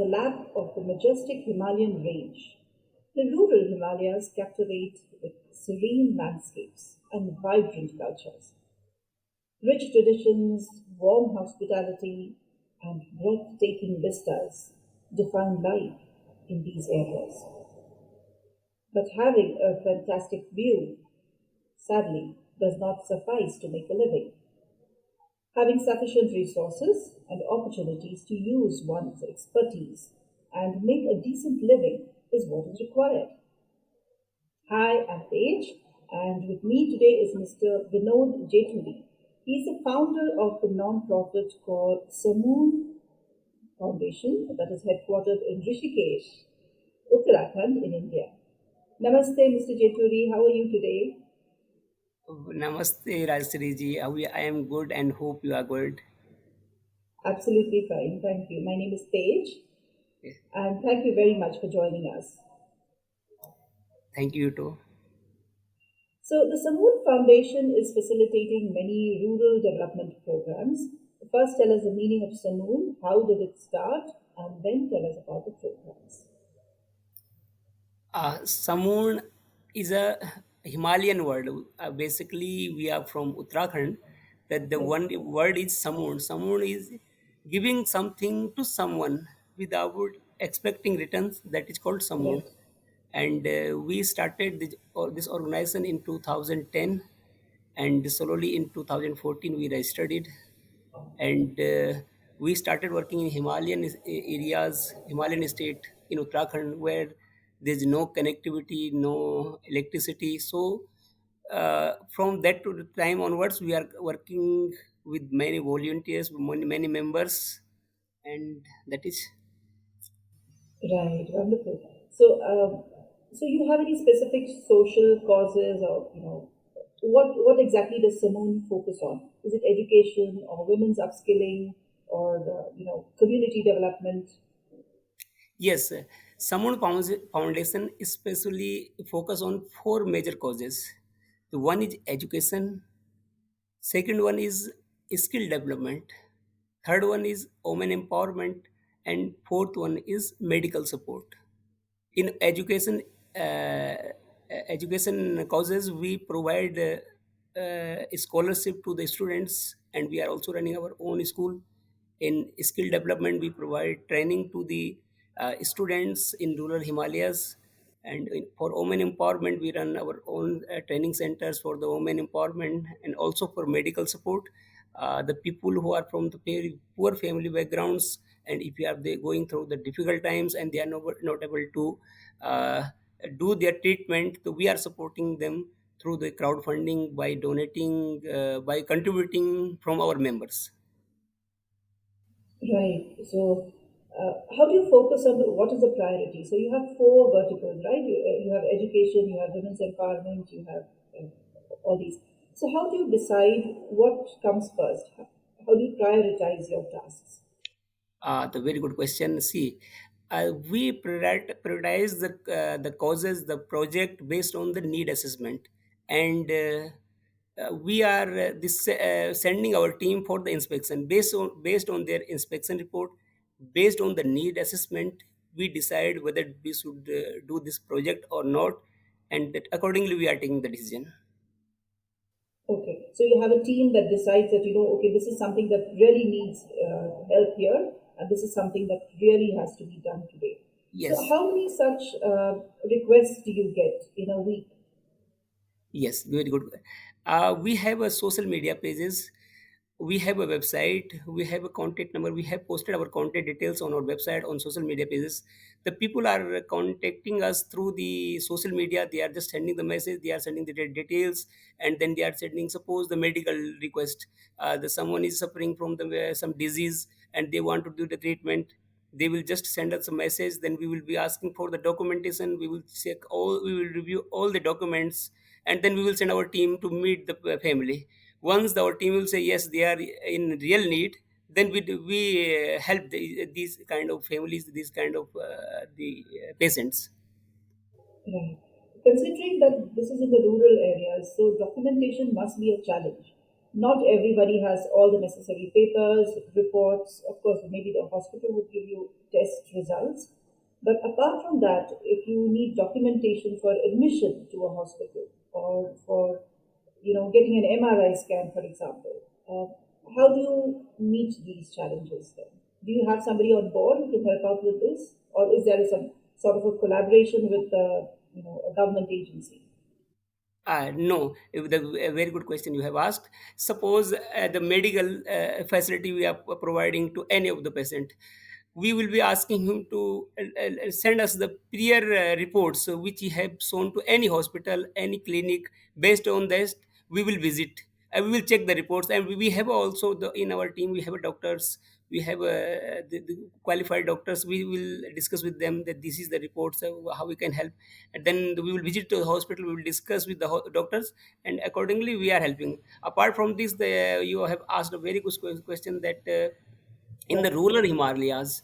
the lap of the majestic Himalayan range. The rural Himalayas captivate with serene landscapes and vibrant cultures. Rich traditions, warm hospitality, and breathtaking vistas define life in these areas. But having a fantastic view, sadly, does not suffice to make a living. Having sufficient resources and opportunities to use one's expertise and make a decent living is what is required. Hi, I'm Paige, and with me today is Mr. Vinod J. He's the founder of the non-profit called Samoon Foundation that is headquartered in Rishikesh, Uttarakhand in India. Namaste, Mr. Jeturi. How are you today? Namaste, Rajshri ji. I am good and hope you are good. Absolutely fine. Thank you. My name is Paige, Yes. and thank you very much for joining us. Thank you too. So, the Samoon Foundation is facilitating many rural development programs. First, tell us the meaning of Samoon, how did it start, and then tell us about the programs. Samoon is a Himalayan word. Basically, we are from Uttarakhand. That the Yes, one word is Samoon. Samoon is giving something to someone without expecting returns. That is called Samoon. right, And we started this organization in 2010, and slowly in 2014 we registered it, and we started working in areas, Himalayan state in Uttarakhand, where there's no connectivity, no electricity. So from that to the time onwards, we are working with many volunteers, many members, and that is. right, wonderful. So you have any specific social causes, or what exactly does Samoon focus on? Is it education or women's upskilling or the community development? Yes, Samoon Foundation especially focus on four major causes. The one is education, second one is skill development, third one is women empowerment, and fourth one is medical support. In education causes, we provide scholarship to the students, and we are also running our own school. In skill development, we provide training to the students in rural Himalayas, and for women empowerment, we run our own training centers for the women empowerment, and also for medical support. The people who are from the very poor family backgrounds, and if you are they going through the difficult times and they are not able to uh, do their treatment, so we are supporting them through the crowdfunding, by donating, by contributing from our members. Right. So, how do you focus on what is the priority? So, you have four verticals, right? You have education, you have women's empowerment, you have all these. So, how do you decide what comes first? How do you prioritize your tasks? The very good question. See, we prioritize the causes, the project based on the need assessment, and we are sending our team for the inspection based on their inspection report, based on the need assessment. We decide whether we should do this project or not, and that accordingly we are taking the decision. Okay. So, you have a team that decides that, okay, this is something that really needs help here, and this is something that really has to be done today. So, Yes. how many such requests do you get in a week? Yes, very good. We have a social media pages. We have a website. We have a contact number. We have posted our contact details on our website, on social media pages. The people are contacting us through the social media. They are just sending the message. They are sending the details, and then they are sending. Suppose the medical request. The someone is suffering from some disease, and they want to do the treatment. They will just send us a message. Then we will be asking for the documentation. We will check all. We will review all the documents, and then we will send our team to meet the family. Once our team will say yes, they are in real need, then we help these kind of families, these kind of the patients. Right. Considering that this is in the rural areas, so documentation must be a challenge. Not everybody has all the necessary papers, reports. Of course, maybe the hospital would give you test results. But apart from that, if you need documentation for admission to a hospital or for, getting an MRI scan, for example, how do you meet these challenges then? Do you have somebody on board who can help out with this, or is there some sort of a collaboration with, a government agency? No, a very good question you have asked. Suppose the medical facility we are providing to any of the patient, we will be asking him to send us the prior reports which he have shown to any hospital, any clinic. Based on this, we will visit. We will check the reports, and we have also in our team we have doctors. We have the qualified doctors. We will discuss with them that this is the reports, how we can help, and then we will visit to the hospital. We will discuss with the doctors, and accordingly we are helping. Apart from this, you have asked a very good question that in the Right. rural Himalayas,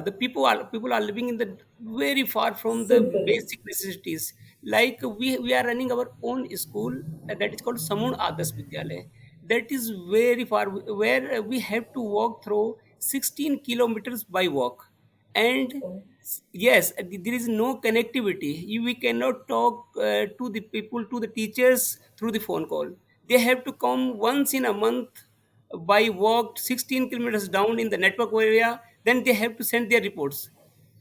the people are living in the very far from the Simple. basic necessities. Like we are running our own school that is called Samoon Vidyalaya. That is very far, where we have to walk through 16 kilometers by walk, and Oh, yes, there is no connectivity. We cannot talk to the people, to the teachers through the phone call. They have to come once in a month by walk 16 kilometers down in the network area. Then they have to send their reports.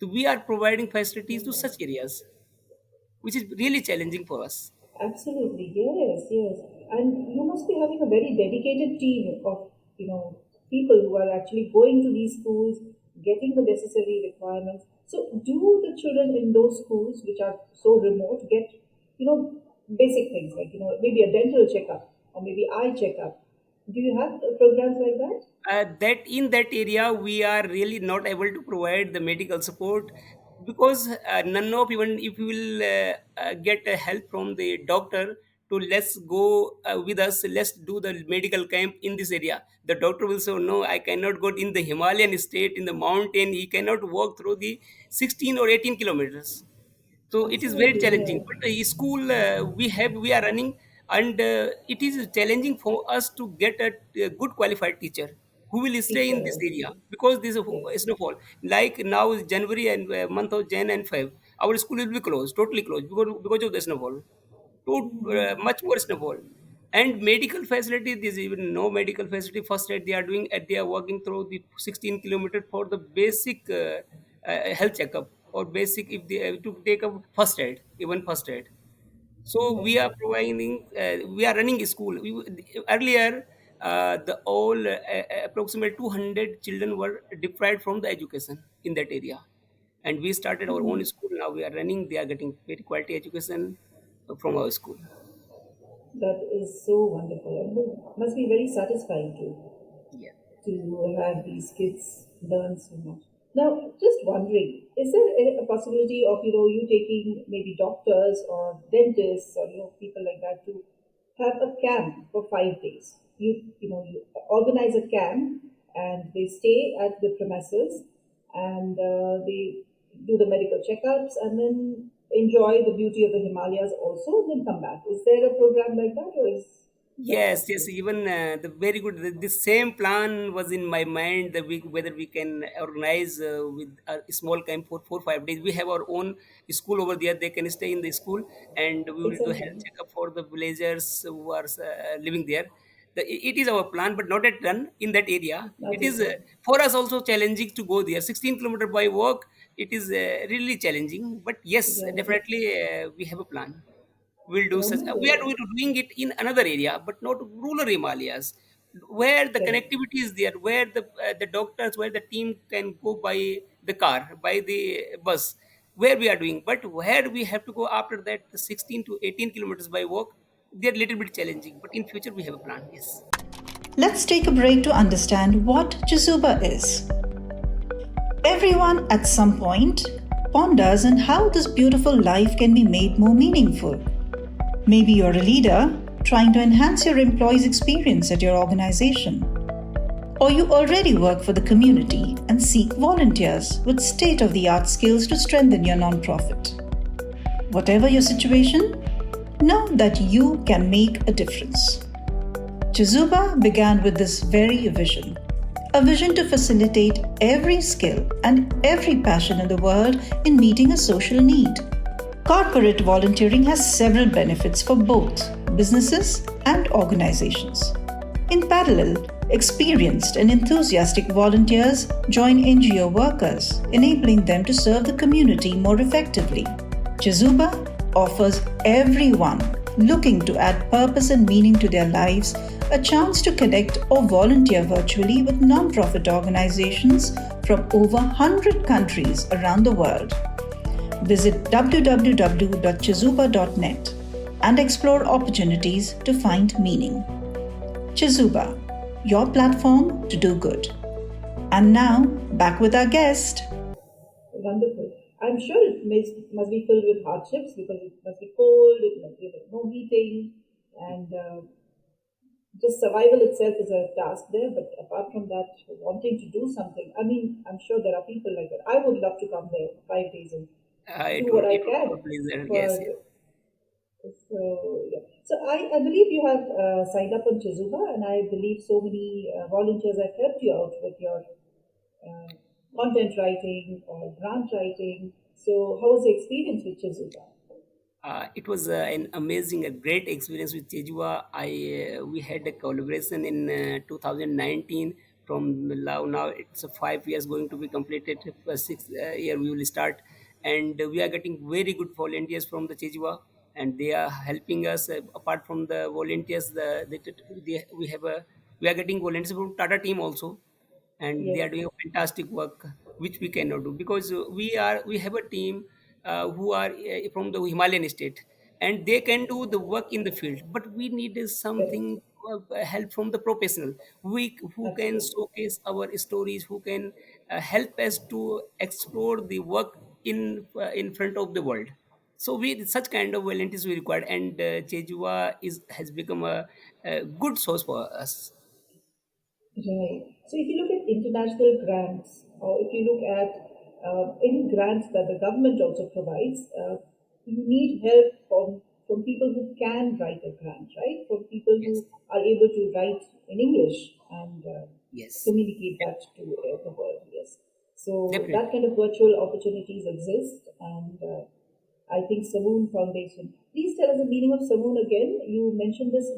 So we are providing facilities to such areas, which is really challenging for us. absolutely. Yes, yes. And you must be having a very dedicated team of, people who are actually going to these schools, getting the necessary requirements. So, do the children in those schools, which are so remote, get, basic things like, maybe a dental checkup or maybe eye checkup? Do you have programs like that? That in that area we are really not able to provide the medical support, because none of, even if we will get help from the doctor to let's go with us, let's do the medical camp in this area, the doctor will say no, I cannot go in the Himalayan state, in the mountain. He cannot walk through the 16 or 18 kilometers. So it is very Absolutely, challenging, yeah. but school we are running, and it is challenging for us to get a good qualified teacher who will stay in this Teacher, area, because this is yes. snowfall. Like now is January, and month of Jan and Feb, our school will be closed, totally closed, because of the snowfall. Too much more snowfall. And medical facility, there's even no medical facility. First aid they are doing, they are walking through the 16 kilometers for the basic health checkup, or basic if they have to take a first aid, even first aid. So we are providing, we are running a school. Earlier, the all approximate 200 children were deprived from the education in that area, and we started our own school. Now we are running. They are getting very quality education from our school. That is so wonderful. And it must be very satisfying too, Yeah. to have these kids learn so much. Now, just wondering, is there a possibility of, you taking maybe doctors or dentists or, people like that to have a camp for 5 days? You organize a camp and they stay at the premises and they do the medical checkups and then enjoy the beauty of the Himalayas also and then come back. Is there a program like that or is that Yes, yes. possible? Even the very good. The same plan was in my mind, that whether we can organize with a small camp for 4 5 days. We have our own school over there. They can stay in the school, and we will do health Exactly. checkup for the villagers who are living there. It is our plan, but not yet done in that area. Not It is just that. for us also challenging to go there. 16 kilometer by walk. It is really challenging, but yes, Yeah. definitely we have a plan. Will do such. We are Wonderful. doing it in another area, but not rural Himalayas, where the Right. connectivity is there, where the doctors, where the team can go by the car, by the bus, where we are doing. But where we have to go after that, the 16 to 18 kilometers by walk, they are little bit challenging. But in future, we have a plan. Yes. Let's take a break to understand what Jazuba is. Everyone at some point ponders on how this beautiful life can be made more meaningful. Maybe you're a leader trying to enhance your employees' experience at your organization. Or you already work for the community and seek volunteers with state of the art skills to strengthen your nonprofit. Whatever your situation, know that you can make a difference. Chizuba began with this very vision, a vision to facilitate every skill and every passion in the world in meeting a social need. Corporate volunteering has several benefits for both businesses and organizations. In parallel, experienced and enthusiastic volunteers join NGO workers, enabling them to serve the community more effectively. Chizuba offers everyone looking to add purpose and meaning to their lives a chance to connect or volunteer virtually with non-profit organizations from over 100 countries around the world. Visit www.chizuba.net and explore opportunities to find meaning. Chizuba, your platform to do good. And now, back with our guest. Wonderful. I'm sure must be filled with hardships because it must be cold, it must be no heating, and just survival itself is a task there. But apart from that, wanting to do something, I mean, I'm sure there are people like that. I would love to come there 5 days and do what I It would be can a pleasure. for. Yes, yes. So yeah. So I believe you have signed up on Chizuba, and I believe so many volunteers have helped you out with your uh, content writing or grant writing. So how was the experience with Chizuba? It was an amazing, a great experience with Tejua. We had a collaboration in 2019. From now it's 5 years going to be completed. Sixth year we will start, and we are getting very good volunteers from the Tejua, and they are helping us. Apart from the volunteers, we have a we are getting volunteers from Tata team also, and they Yes, are doing a fantastic work which we cannot do because we have a team who are from the Himalayan state, and they can do the work in the field, but we need is correct. something help from the professional who can Absolutely. showcase our stories, who can help us to explore the work in front of the world. So we such kind of volunteers we required, and Chejua is has become a good source for us. Right. So if you look at international grants, or if you look at any grants that the government also provides, you need help from people who can write a grant, right? From people Yes, who are able to write in English and yes, communicate that to the world. Yes. So that definitely. kind of virtual opportunities exist, and I think Samoon Foundation. Please tell us the meaning of Samoon again. You mentioned this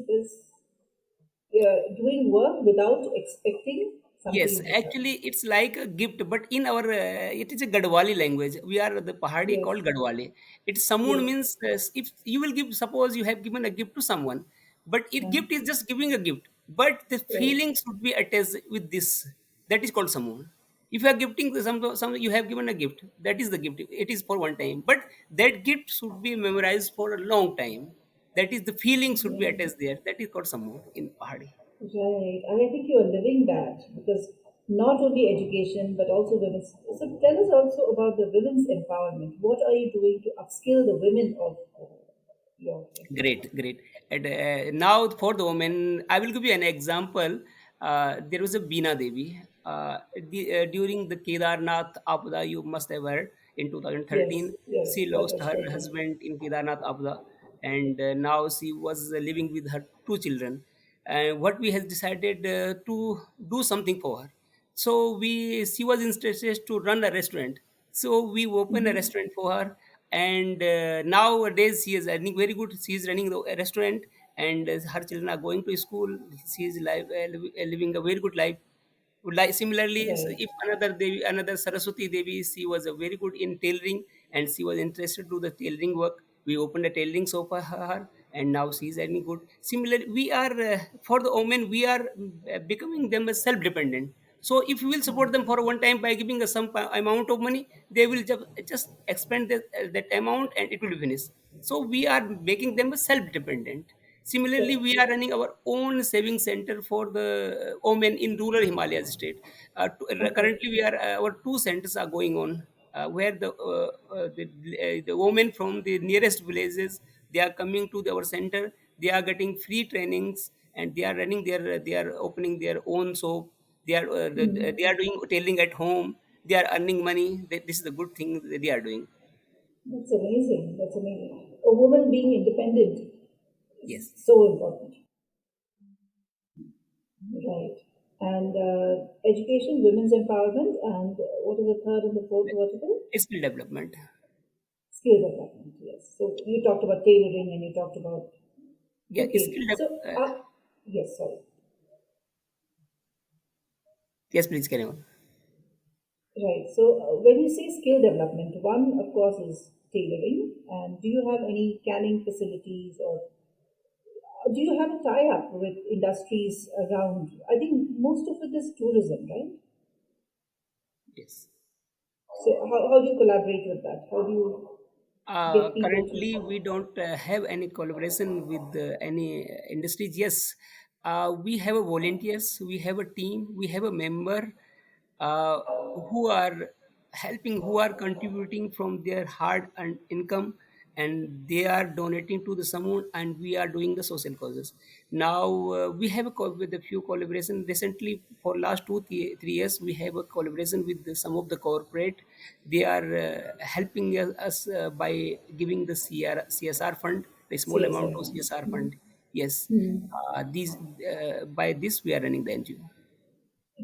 doing work without expecting something Yes, in return. actually, it's like a gift, but in our it is a Gadwali language. We are the Pahadi Yes, called Gadwali. It's Samun yes, means if you will give, suppose you have given a gift to someone, but it uh, gift is just giving a gift, but the right, feelings should be attached with this. That is called Samun. If you are gifting to some you have given a gift, that is the gift. It is for one time, but that gift should be memorized for a long time. That is the feeling should be right, attached there. That is called Samun in Pahadi. right. And I think you are living that because not only education but also women's. So tell us also about the women's empowerment. What are you doing to upskill the women of your Great, great. And now for the women, I will give you an example. There was a Beena Devi. During the Kedarnath Apda, you must have heard, in yes, 2013, yes, she that lost was her taken. husband in Kedarnath Apda, and now she was living with her two children. What we has decided to do something for her. So she was interested to run a restaurant. So we opened a Mm-hmm. restaurant for her, and nowadays she is earning very good. She is running the restaurant, and her children are going to school. She is living a very good life. Like similarly, so Right. if another Devi, another Saraswati Devi, she was very good in tailoring, and she was interested to the tailoring work. We opened a tailoring shop for her, and now she is earning good. Similarly, we are for the women, we are becoming them as self-dependent. So if we will support them for one time by giving us some amount of money, they will just expend that amount, and it will finish. So we are making them self-dependent. Similarly, Correct. we are running our own saving center for the women in rural Himalayas state. Okay. Currently, we are our two centers are going on where the women from the nearest villages, they are coming to our center. They are getting free trainings, and they are opening their own shop. They are doing tailoring at home. They are earning money. This is the good thing that they are doing. That's amazing. That's amazing. A woman being independent is Yes. so important. Right. And education, women's empowerment, and what is the third and the fourth vertical? Skill development. Skill development, yes. So you talked about tailoring and you talked about, Yeah, okay. So, yes, sorry. yes, please carry on. Right. So when you say skill development, one, of course, is tailoring. And do you have any canning facilities or do you have a tie-up with industries around? I think most of it is tourism, right? Yes. So how do you collaborate with that? How do you get people to? Currently, we don't have any collaboration with any industries. Yes, we have a volunteers, we have a team, we have a member uh, who are helping, who are contributing from their hard and income, and they are donating to the Samoon, and we are doing the social causes. Now we have with a few collaboration recently for last 3 years. We have a collaboration with some of the corporate. They are helping us by giving the CSR fund, the small amount CSR. of CSR fund. Yes, these by this we are running the NGO.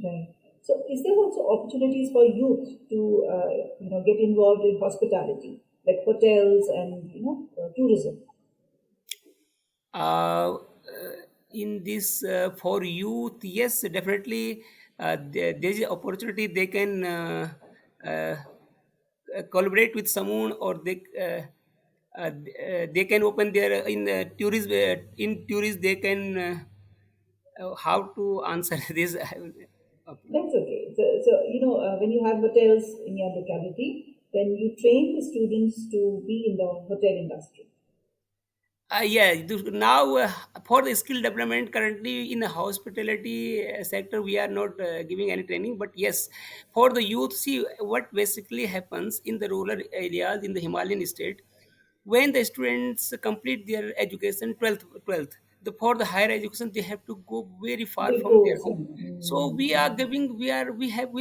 Right. So, is there also opportunities for youth to, get involved in hospitality, like hotels and tourism? uh, in this for youth, yes, definitely there is an opportunity. They can uh, collaborate with someone, or they can open their in tourist they can how to answer this. Okay. That's okay. So, when you have hotels in your locality, then you train the students to be in the hotel industry. Yeah, now for the skill development, currently in the hospitality sector, we are not giving any training. But yes, for the youth, see what basically happens in the rural areas in the Himalayan state when the students complete their education 12th, for the higher education they have to go very far They from go their home. some. So we are giving, we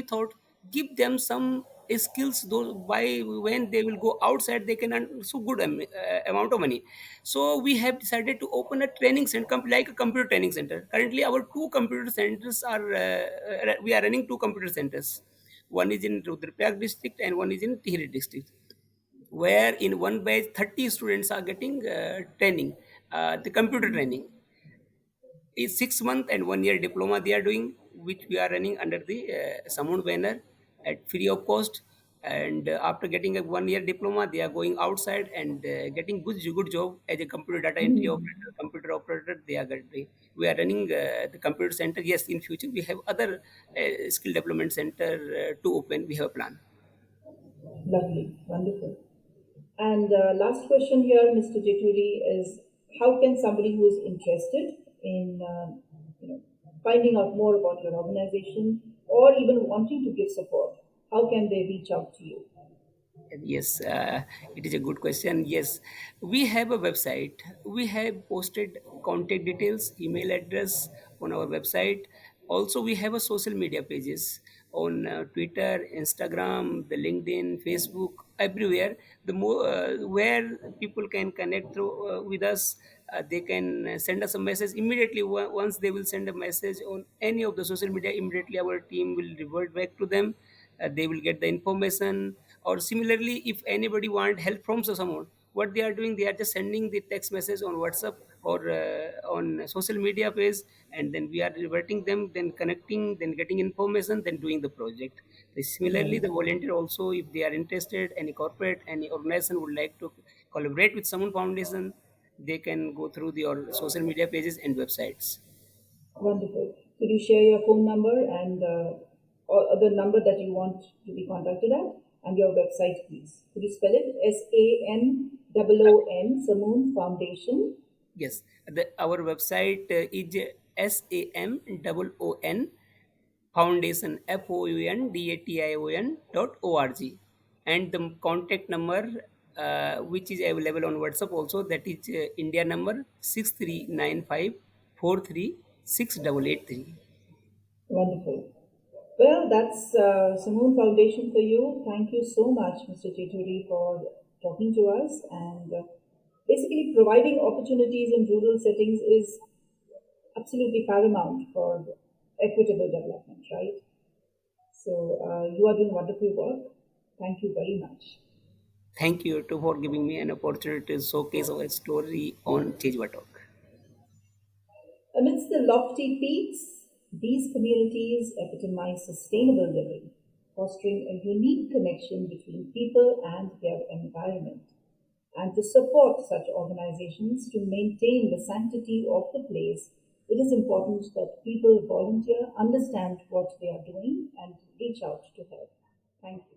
thought, give them some skills, those by when they will go outside they can earn so good amount of money. So we have decided to open a training center, like a computer training center. Currently our two computer centers are we are running two computer centers. One is in Rudraprayag district and one is in Tihri district, where in one batch 30 students are getting training, the computer training is 6 month and 1 year diploma they are doing, which we are running under the Samoon banner at free of cost. And after getting a 1 year diploma, they are going outside and getting good job as a computer data entry operator, computer operator. They are getting. We are running the computer center. Yes, in future we have other skill development center to open. We have a plan. Lovely, wonderful. And last question here, Mr. Jeturi, is how can somebody who is interested in finding out more about your organization or even wanting to give support, how can they reach out to you? Yes, it is a good question. Yes, we have a website. We have posted contact details, email address on our website. Also, we have a social media pages on Twitter, Instagram, the LinkedIn, Facebook, everywhere. The more where people can connect through with us, they can send us a message immediately. Once they will send a message on any of the social media, immediately our team will revert back to them. They will get the information. Or similarly, if anybody want help from someone, what they are doing, they are just sending the text message on WhatsApp or on social media page, and then we are reverting them, then connecting, then getting information, then doing the project. Similarly, Right. the volunteer also, if they are interested, any corporate, any organization would like to collaborate with Samoon Foundation, they can go through your social media pages and websites. Wonderful. Could you share your phone number and or the number that you want to be contacted at and your website, please? Could you spell it? SAMOON, Samoon Foundation. Yes, our website is SAMOON Foundation, FOUNDATION.org, and the contact number which is available on WhatsApp also, that is India number 6395436883. Wonderful. Well, that's Samoon Foundation for you. Thank you so much, Mr. Cheturi, for talking to us. And basically, providing opportunities in rural settings is absolutely paramount for equitable development, right? So you are doing wonderful work. Thank you very much. Thank you too for giving me an opportunity to showcase our story on Chejwa Talk. Amidst the lofty peaks, these communities epitomize sustainable living, fostering a unique connection between people and their environment. And to support such organizations to maintain the sanctity of the place, it is important that people volunteer, understand what they are doing, and reach out to help. Thank you.